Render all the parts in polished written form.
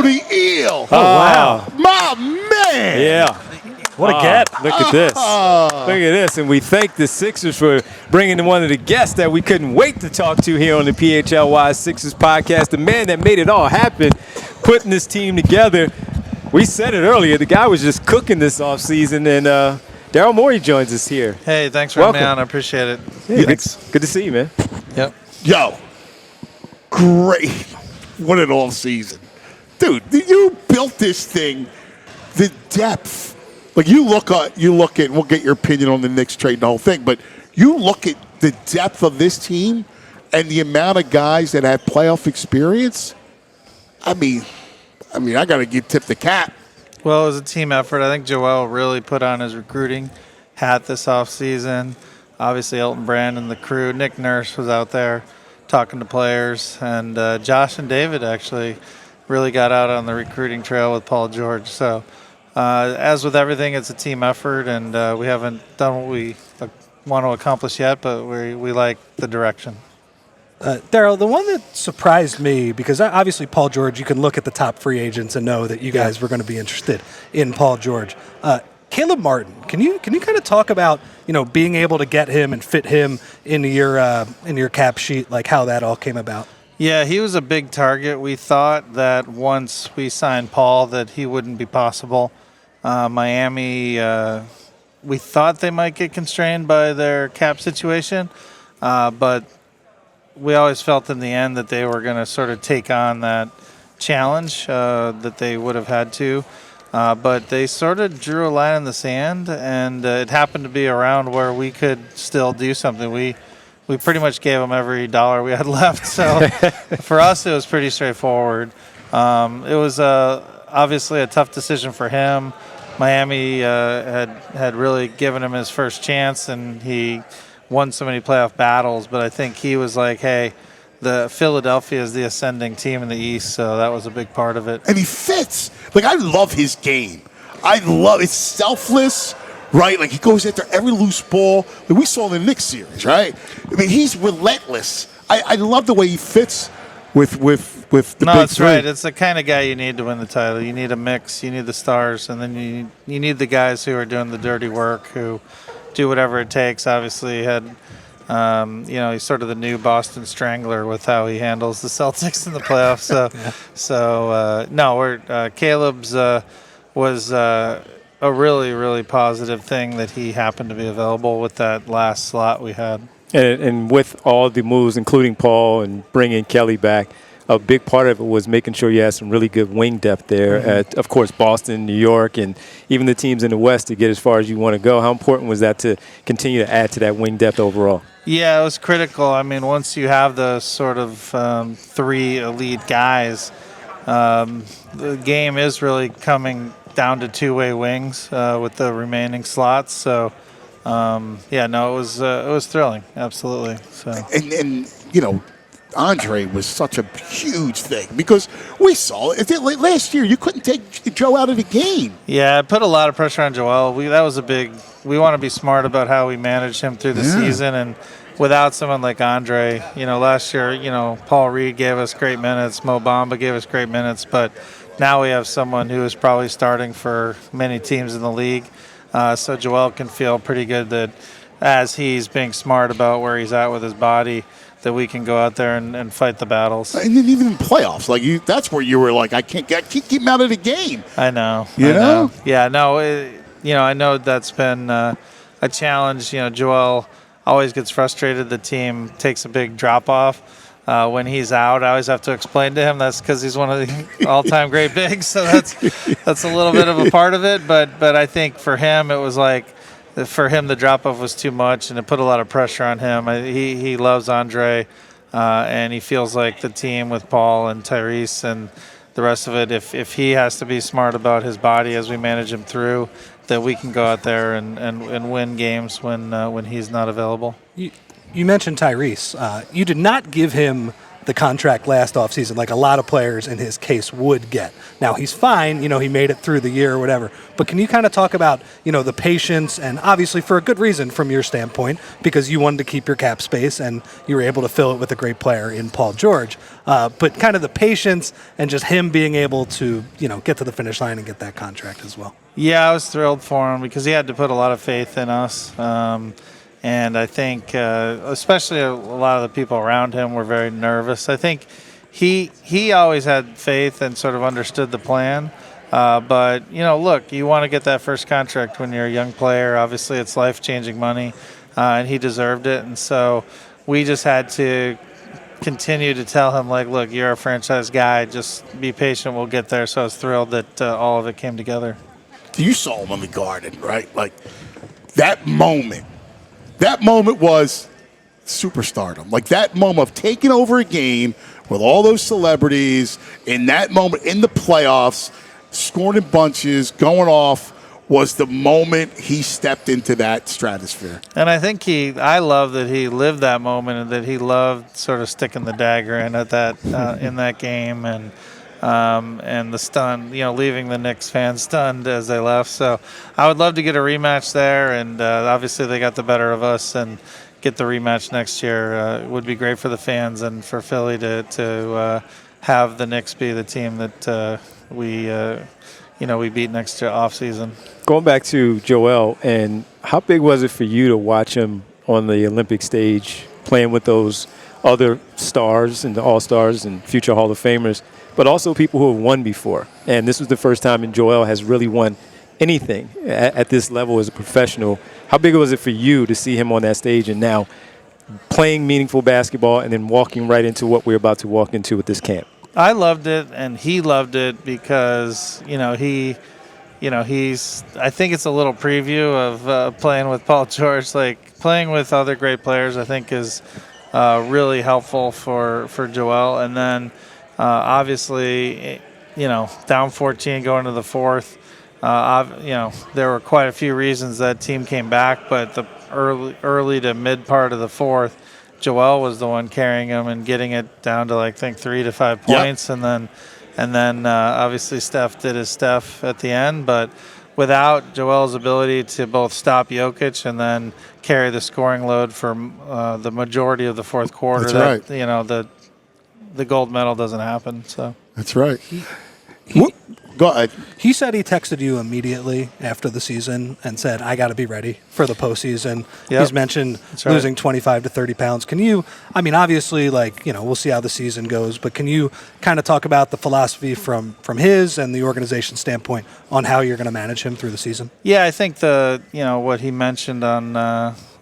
Oh, the eel. Oh, wow. My man. Yeah. What a get. Look at this. Look at this. And we thank the Sixers for bringing in one of the guests that we couldn't wait to talk to here on the PHLY Sixers podcast. The man that made it all happen, putting this team together. We said it earlier. The guy was just cooking this offseason. And Daryl Morey joins us here. Hey, thanks for having me on. I appreciate it. Yeah, good to see you, man. Yep. Yo, great. What an all season. Dude, you built this thing, the depth. Like, you look at, we'll get your opinion on the Knicks trade and the whole thing, but you look at the depth of this team and the amount of guys that have playoff experience. I mean, I got to tip the cap. Well, it was a team effort. I think Joel really put on his recruiting hat this offseason. Obviously, Elton Brand and the crew. Nick Nurse was out there talking to players. And Josh and David actually really got out on the recruiting trail with Paul George. So, as with everything, it's a team effort, and we haven't done what we want to accomplish yet, but we like the direction. Daryl, the one that surprised me, because obviously Paul George, you can look at the top free agents and know that you guys were going to be interested in Paul George. Caleb Martin, can you kind of talk about being able to get him and fit him into your cap sheet, like how that all came about? Yeah, he was a big target. We thought that once we signed Paul that he wouldn't be possible. Miami, we thought they might get constrained by their cap situation, but we always felt in the end that they were going to sort of take on that challenge that they would have had to. But they sort of drew a line in the sand, and it happened to be around where we could still do something. We pretty much gave them every dollar we had left. So for us, it was pretty straightforward. It was obviously a tough decision for him. Miami had really given him his first chance, and he won so many playoff battles, but I think he was like, hey, the Philadelphia is the ascending team in the East, so that was a big part of it. And he fits. Like, I love his game. It's selfless, right? Like, he goes after every loose ball. Like we saw in the Knicks series, right? I mean, he's relentless. I love the way he fits with the big three. No, that's right. It's the kind of guy you need to win the title. You need a mix. You need the stars, and then you need the guys who are doing the dirty work, who do whatever it takes. Obviously, he had, he's sort of the new Boston Strangler with how he handles the Celtics in the playoffs. Caleb's was a really, really positive thing that he happened to be available with that last slot we had. And with all the moves, including Paul and bringing Kelly back, a big part of it was making sure you had some really good wing depth there at, of course, Boston, New York, and even the teams in the West to get as far as you want to go. How important was that to continue to add to that wing depth overall? Yeah, it was critical. I mean, once you have those sort of three elite guys, the game is really coming down to two-way wings with the remaining slots. So, it was thrilling, absolutely. So, and Andre was such a huge thing because we saw it last year. You couldn't take Joe out of the game. Yeah, it put a lot of pressure on Joel. We want to be smart about how we manage him through the season, and without someone like Andre, last year, Paul Reed gave us great minutes, Mo Bamba gave us great minutes, but now we have someone who is probably starting for many teams in the league. So Joel can feel pretty good that as he's being smart about where he's at with his body, that we can go out there and fight the battles. And then even in playoffs, that's where you were like, I can't keep him out of the game. I know. You know? Yeah, no, I know that's been a challenge. Joel always gets frustrated. The team takes a big drop-off. When he's out, I always have to explain to him that's because he's one of the all-time great bigs, so that's a little bit of a part of it. But I think for him, it was like, for him, the drop-off was too much, and it put a lot of pressure on him. He loves Andre, and he feels like the team with Paul and Tyrese and the rest of it, if he has to be smart about his body as we manage him through, that we can go out there and win games when he's not available. You mentioned Tyrese. You did not give him the contract last offseason, like a lot of players in his case would get. Now, he's fine. He made it through the year or whatever. But can you kind of talk about, the patience, and obviously for a good reason from your standpoint, because you wanted to keep your cap space and you were able to fill it with a great player in Paul George. But kind of the patience and just him being able to, get to the finish line and get that contract as well. Yeah, I was thrilled for him because he had to put a lot of faith in us. And I think especially a lot of the people around him were very nervous. I think he always had faith and sort of understood the plan. But, look, you want to get that first contract when you're a young player. Obviously, it's life-changing money, and he deserved it. And so we just had to continue to tell him, like, look, you're a franchise guy. Just be patient. We'll get there. So I was thrilled that all of it came together. You saw him in the Garden, right? Like, that moment was superstardom. Like, that moment of taking over a game with all those celebrities, in that moment, in the playoffs, scoring in bunches, going off, was the moment he stepped into that stratosphere. And I think I love that he lived that moment and that he loved sort of sticking the dagger in at that in that game and the stun, leaving the Knicks fans stunned as they left. So I would love to get a rematch there, and obviously they got the better of us, and get the rematch next year. It would be great for the fans and for Philly to have the Knicks be the team that we beat next year offseason. Going back to Joel, and how big was it for you to watch him on the Olympic stage playing with those other stars and the All-Stars and future Hall of Famers, but also people who have won before? And this was the first time Joel has really won anything at this level as a professional. How big was it for you to see him on that stage and now playing meaningful basketball and then walking right into what we're about to walk into with this camp? I loved it, and he loved it because, he's. I think it's a little preview of playing with Paul George. Like, playing with other great players, I think, is really helpful for Joel. And then, obviously, down 14 going to the fourth. There were quite a few reasons that team came back, but the early to mid part of the fourth, Joel was the one carrying him and getting it down to, I think, 3 to 5 points. Yep. And then obviously Steph did his Steph at the end. But without Joel's ability to both stop Jokic and then carry the scoring load for the majority of the fourth quarter, that's right. The gold medal doesn't happen. So that's right. Go ahead. He said he texted you immediately after the season and said, I got to be ready for the postseason. Yep. He's mentioned losing 25 to 30 pounds. Can you, obviously, we'll see how the season goes, but can you kind of talk about the philosophy from his and the organization standpoint on how you're going to manage him through the season? Yeah, I think what he mentioned on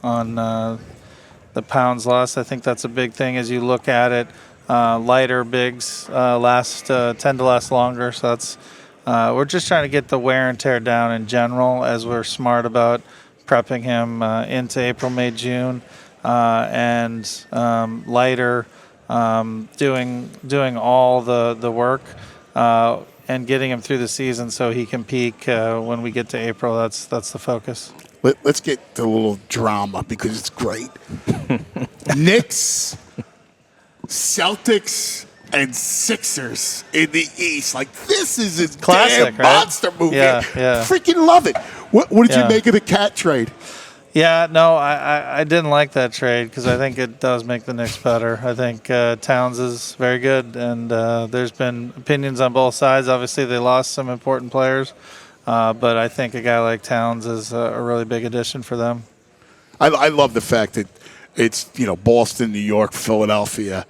the pounds lost, I think that's a big thing as you look at it. Lighter bigs tend to last longer, so that's we're just trying to get the wear and tear down in general as we're smart about prepping him into April, May, June, and lighter, doing all the work and getting him through the season so he can peak when we get to April. That's the focus. Let's get to a little drama because it's great. Knicks, Celtics, and Sixers in the East. Like, this is a classic, damn monster movie. Yeah. Freaking love it. What did you make of the Cat trade? Yeah, no, I didn't like that trade because I think it does make the Knicks better. I think Towns is very good, and there's been opinions on both sides. Obviously, they lost some important players, but I think a guy like Towns is a really big addition for them. I love the fact that it's Boston, New York, Philadelphia.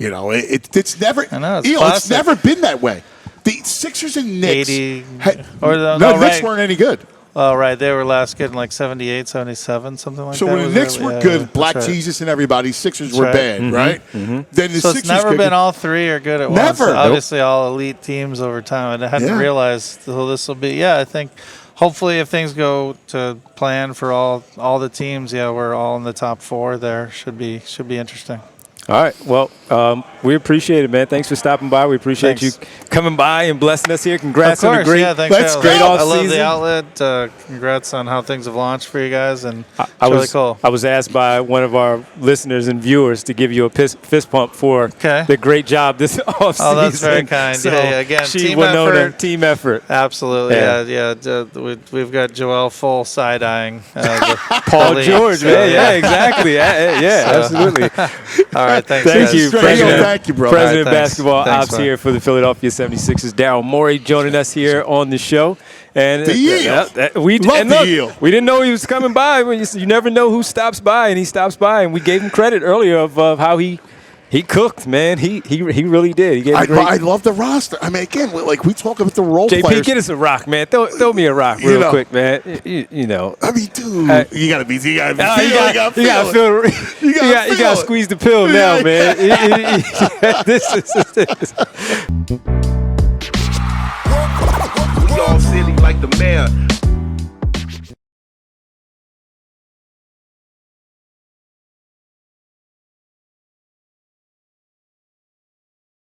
It's never. I know, it's never been that way. The Sixers and Knicks. The Knicks weren't any good. Oh, right. They were last good in 78, 77, something like that. So when the Knicks were good, Black Jesus and everybody, Sixers were bad, right? Mm-hmm. Then the so Sixers it's never been all three are good at once. Never. Obviously, all elite teams over time. I hadn't realized this will be. Yeah, I think hopefully if things go to plan for all the teams, we're all in the top 4 there. Should be interesting. All right. Well, we appreciate it, man. Thanks for stopping by. We appreciate you coming by and blessing us here. Congrats of on course, the great, yeah, thanks Let's for go. having me. all I love season. the outlet. Congrats on how things have launched for you guys, and it's I really was cool. I was asked by one of our listeners and viewers to give you a fist pump for the great job this offseason. Oh, that's very kind. So yeah, again, team effort. Absolutely. Yeah. We've got Joel full side-eyeing Paul George, man. Yeah, exactly. Absolutely. All right, thanks. Thank you, President. Thank you, bro. President All right, Basketball thanks, Ops man. here for the Philadelphia 76ers. Daryl Morey joining us here on the show. And The yield. the yield. We didn't know he was coming by. You never know who stops by, and he stops by. And we gave him credit earlier of how he cooked, man. He really did. He gave I love the roster. I mean, again, we talk about the role JP, players. get us a rock, man. Throw me a rock real quick, man. You know. I mean, dude, you gotta be. You gotta feel. You gotta squeeze the pill now, man. This is. We all silly like the mayor.